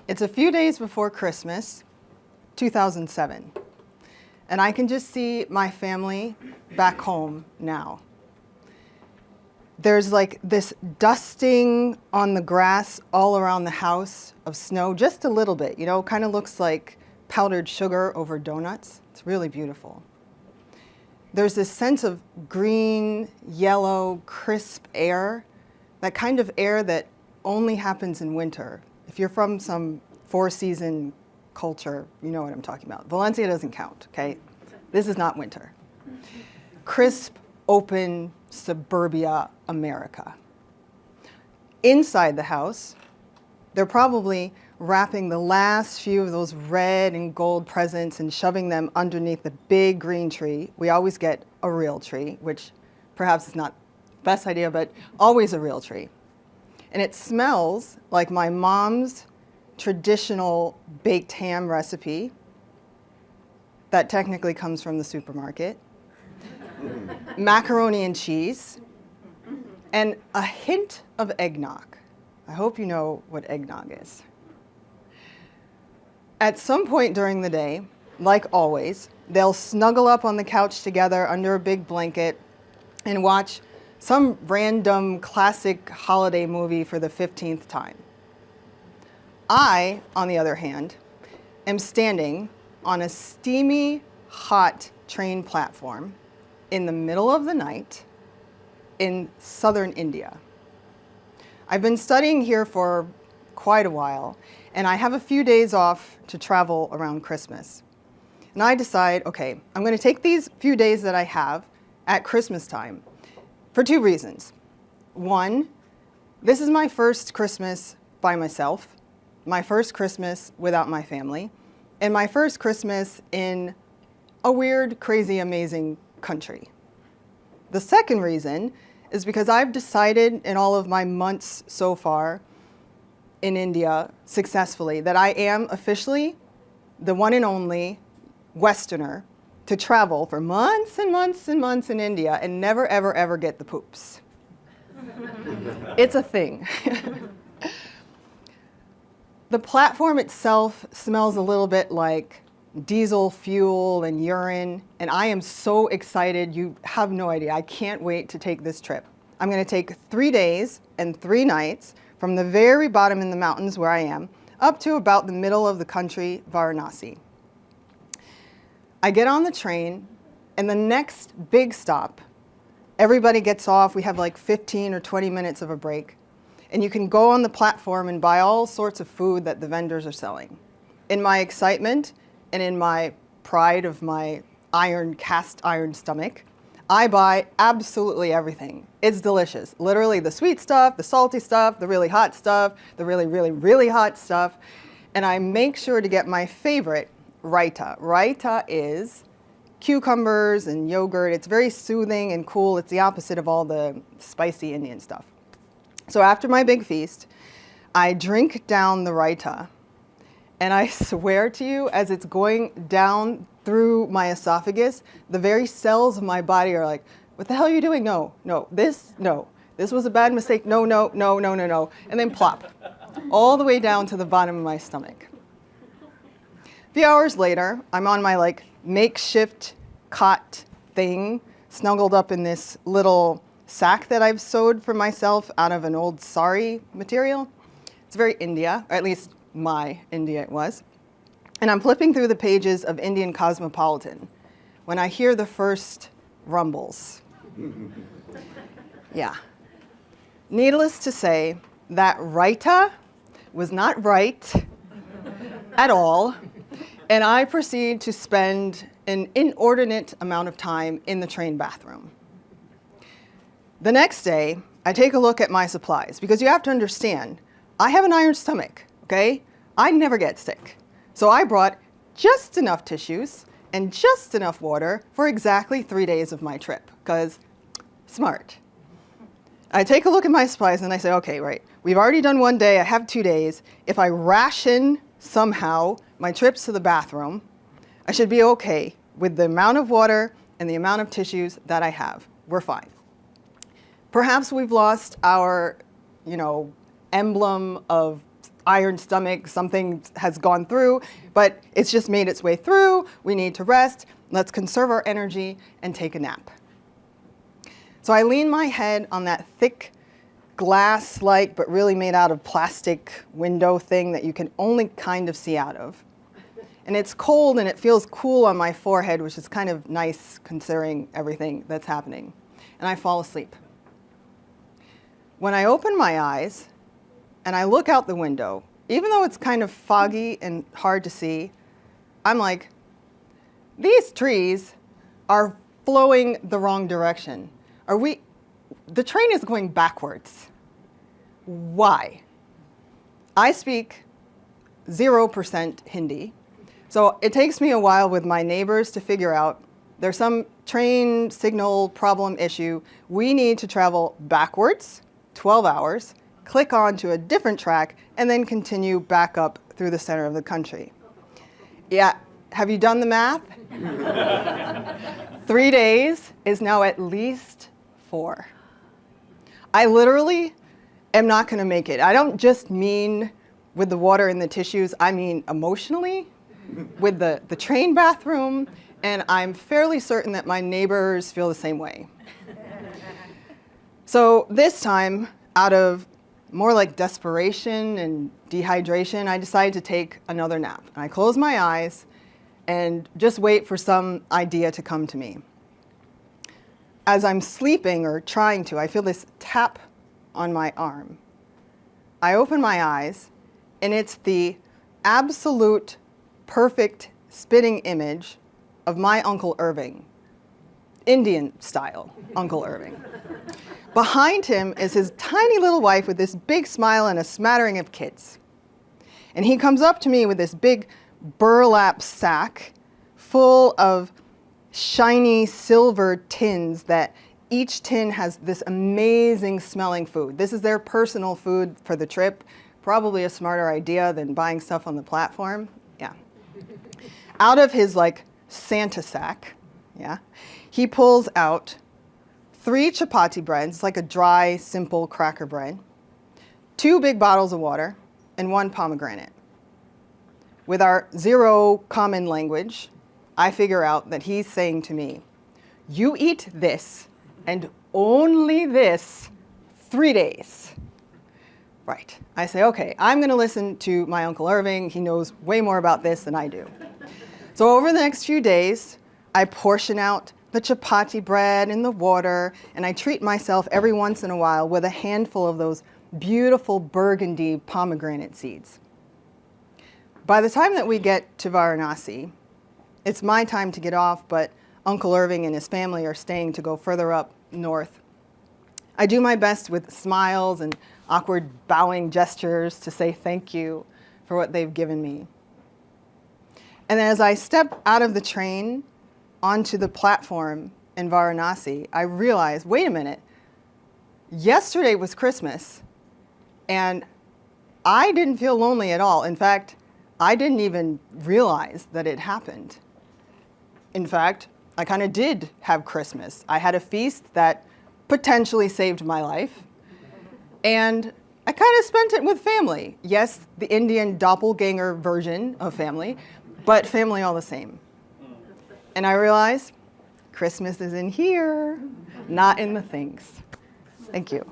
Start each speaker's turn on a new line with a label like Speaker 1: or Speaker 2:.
Speaker 1: It's a few days before Christmas, 2007, and I can just see my family back home now. There's like this dusting on the grass all around the house of snow, just a little bit, you know, kind of looks like powdered sugar over donuts. It's really beautiful. There's this sense of green, yellow, crisp air, that kind of air that only happens in winter. If you're from some four-season culture, you know what I'm talking about. Valencia doesn't count, okay? This is not winter. Crisp, open, suburbia America. Inside the house, they're probably wrapping the last few of those red and gold presents and shoving them underneath the big green tree. We always get a real tree, which perhaps is not the best idea, but always a real tree. And it smells like my mom's traditional baked ham recipe that technically comes from the supermarket, macaroni and cheese, and a hint of eggnog. I hope you know what eggnog is. At some point during the day, like always, they'll snuggle up on the couch together under a big blanket and watch some random classic holiday movie for the 15th time. I, on the other hand, am standing on a steamy, hot train platform in the middle of the night in southern India. I've been studying here for quite a while, and I have a few days off to travel around Christmas. And I decide, okay, I'm going to take these few days that I have at Christmas time for two reasons. One, this is my first Christmas by myself, my first Christmas without my family, and my first Christmas in a weird, crazy, amazing country. The second reason is because I've decided in all of my months so far in India successfully that I am officially the one and only Westerner to travel for months and months and months in India and never, ever, ever get the poops. It's a thing. The platform itself smells a little bit like diesel fuel and urine, and I am so excited, you have no idea. I can't wait to take this trip. I'm going to take 3 days and 3 nights from the very bottom in the mountains where I am up to about the middle of the country, Varanasi. I get on the train, and the next big stop, everybody gets off. We have like 15 or 20 minutes of a break. And you can go on the platform and buy all sorts of food that the vendors are selling. In my excitement and in my pride of my cast iron stomach, I buy absolutely everything. It's delicious. Literally the sweet stuff, the salty stuff, the really hot stuff, the really, really, really hot stuff. And I make sure to get my favorite, raita. Raita is cucumbers and yogurt. It's very soothing and cool. It's the opposite of all the spicy Indian stuff. So after my big feast, I drink down the raita. And I swear to you, as it's going down through my esophagus, the very cells of my body are like, what the hell are you doing? No, this was a bad mistake. No. And then plop, all the way down to the bottom of my stomach. A few hours later, I'm on my like makeshift cot thing, snuggled up in this little sack that I've sewed for myself out of an old sari material. It's very India, or at least my India it was. And I'm flipping through the pages of Indian Cosmopolitan when I hear the first rumbles. Yeah. Needless to say, that raita was not right at all. And I proceed to spend an inordinate amount of time in the train bathroom. The next day, I take a look at my supplies because you have to understand, I have an iron stomach, okay? I never get sick. So I brought just enough tissues and just enough water for exactly 3 days of my trip because smart. I take a look at my supplies and I say, okay, right, we've already done 1 day, I have 2 days. If I ration somehow my trips to the bathroom, I should be okay with the amount of water and the amount of tissues that I have. We're fine. Perhaps we've lost our, emblem of iron stomach, something has gone through, but it's just made its way through. We need to rest. Let's conserve our energy and take a nap. So I lean my head on that thick glass-like, but really made out of plastic window thing that you can only kind of see out of. And it's cold and it feels cool on my forehead, which is kind of nice considering everything that's happening. And I fall asleep. When I open my eyes and I look out the window, even though it's kind of foggy and hard to see, I'm like, these trees are flowing the wrong direction. The train is going backwards. Why? I speak 0% Hindi, so it takes me a while with my neighbors to figure out there's some train signal problem issue. We need to travel backwards, 12 hours, click on to a different track, and then continue back up through the center of the country. Yeah, have you done the math? 3 days is now at least 4. I literally am not going to make it. I don't just mean with the water in the tissues, I mean emotionally, with the train bathroom, and I'm fairly certain that my neighbors feel the same way. So this time, out of more like desperation and dehydration, I decided to take another nap. And I close my eyes and just wait for some idea to come to me. As I'm sleeping or trying to, I feel this tap on my arm. I open my eyes, and it's the absolute perfect spitting image of my Uncle Irving, Indian style Uncle Irving. Behind him is his tiny little wife with this big smile and a smattering of kids. And he comes up to me with this big burlap sack full of shiny silver tins that each tin has this amazing smelling food. This is their personal food for the trip. Probably a smarter idea than buying stuff on the platform. Yeah. Out of his like Santa sack, yeah, he pulls out 3 chapati breads, like a dry, simple cracker bread, 2 big bottles of water, and 1 pomegranate. With our 0 common language, I figure out that he's saying to me, you eat this and only this 3 days. Right. I say, okay, I'm going to listen to my Uncle Irving. He knows way more about this than I do. So over the next few days, I portion out the chapati bread and the water, and I treat myself every once in a while with a handful of those beautiful burgundy pomegranate seeds. By the time that we get to Varanasi, it's my time to get off, but Uncle Irving and his family are staying to go further up north. I do my best with smiles and awkward bowing gestures to say thank you for what they've given me. And as I step out of the train onto the platform in Varanasi, I realize, wait a minute, yesterday was Christmas, and I didn't feel lonely at all. In fact, I didn't even realize that it happened. In fact, I kind of did have Christmas. I had a feast that potentially saved my life, and I kind of spent it with family. Yes, the Indian doppelganger version of family, but family all the same. And I realized Christmas is in here, not in the things. Thank you.